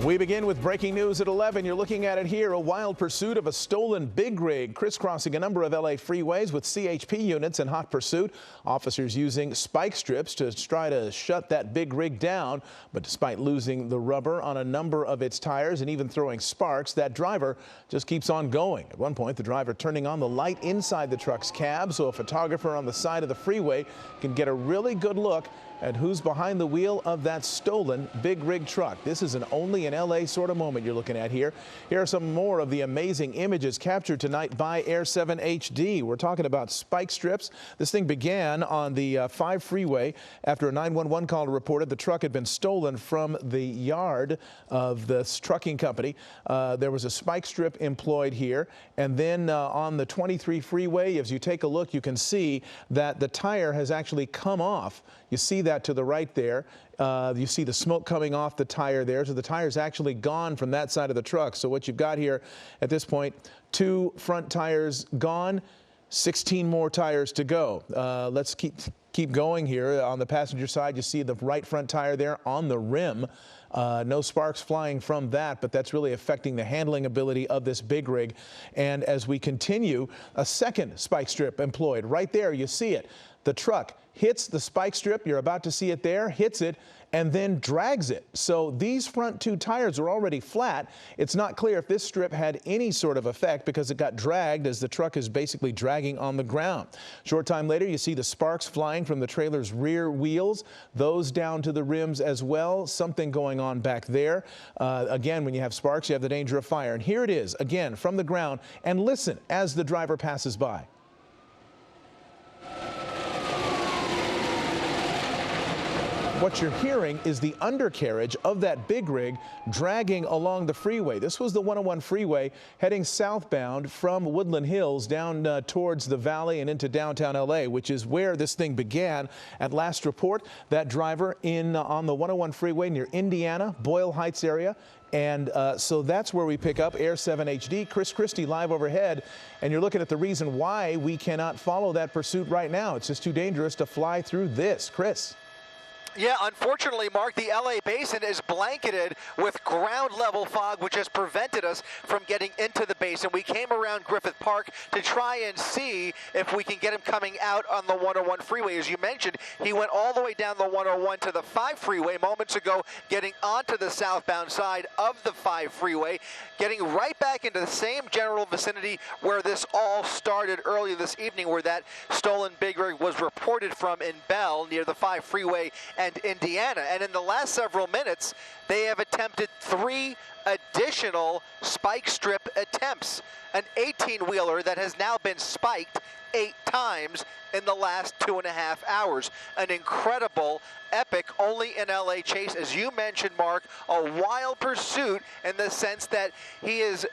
We begin with breaking news at 11. You're looking at it here. A wild pursuit of a stolen big rig crisscrossing a number of LA freeways with CHP units in hot pursuit. Officers using spike strips to try to shut that big rig down. But despite losing the rubber on a number of its tires and even throwing sparks, that driver just keeps on going. At one point, the driver turning on the light inside the truck's cab so a photographer on the side of the freeway can get a really good look at who's behind the wheel of that stolen big rig truck. This is an only in LA sort of moment you're looking at here. Here are some more of the amazing images captured tonight by ABC7 HD. We're talking about spike strips. This thing began on the 5 freeway after a 911 call reported the truck had been stolen from the yard of this trucking company. There was a spike strip employed here, and then on the 23 freeway, as you take a look, you can see that the tire has actually come off. You see that to the right there. You see the smoke coming off the tire there. So the tire's actually gone from that side of the truck. So what you've got here at this point, 2 front tires gone, 16 more tires to go. Let's keep going here. On the passenger side, you see the right front tire there on the rim. No sparks flying from that, but that's really affecting the handling ability of this big rig. And as we continue, a second spike strip employed. Right there, you see it. The truck hits the spike strip, you're about to see it there, hits it, and then drags it. So these front 2 tires are already flat. It's not clear if this strip had any sort of effect because it got dragged as the truck is basically dragging on the ground. Short time later, you see the sparks flying from the trailer's rear wheels, those down to the rims as well. Something going on back there. Again, when you have sparks, you have the danger of fire. And here it is, again, from the ground. And listen as the driver passes by. What you're hearing is the undercarriage of that big rig dragging along the freeway. This was the 101 freeway heading southbound from Woodland Hills down towards the valley and into downtown LA, which is where this thing began. At last report, that driver on the 101 freeway near Indiana, Boyle Heights area. And so that's where we pick up ABC7 HD. Chris Christie live overhead. And you're looking at the reason why we cannot follow that pursuit right now. It's just too dangerous to fly through this. Chris. Yeah, unfortunately, Mark, the LA basin is blanketed with ground level fog, which has prevented us from getting into the basin. We came around Griffith Park to try and see if we can get him coming out on the 101 freeway. As you mentioned, he went all the way down the 101 to the 5 freeway moments ago, getting onto the southbound side of the 5 freeway, getting right back into the same general vicinity where this all started earlier this evening, where that stolen big rig was reported from in Bell near the 5 freeway and Indiana. And in the last several minutes, they have attempted 3 additional spike strip attempts. An 18-wheeler that has now been spiked 8 times in the last 2.5 hours. An incredible, epic, only in LA chase. As you mentioned, Mark, a wild pursuit in the sense that he is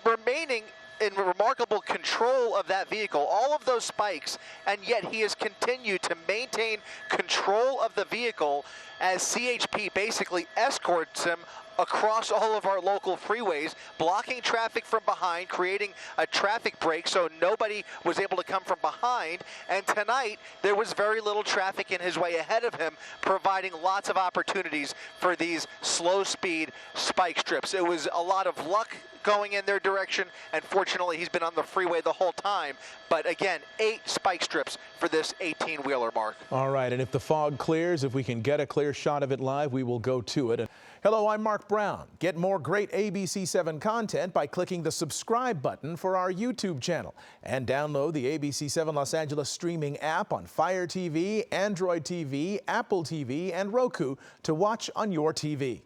remaining in remarkable control of that vehicle, all of those spikes, and yet he has continued to maintain control of the vehicle as CHP basically escorts him across all of our local freeways, blocking traffic from behind, creating a traffic break so nobody was able to come from behind. And tonight, there was very little traffic in his way ahead of him, providing lots of opportunities for these slow-speed spike strips. It was a lot of luck going in their direction, and fortunately, he's been on the freeway the whole time. But again, 8 spike strips for this 18-wheeler, Mark. All right, and if the fog clears, if we can get a clear shot of it live, we will go to it. Hello, I'm Mark Brown. Get more great ABC7 content by clicking the subscribe button for our YouTube channel. And download the ABC7 Los Angeles streaming app on Fire TV, Android TV, Apple TV, and Roku to watch on your TV.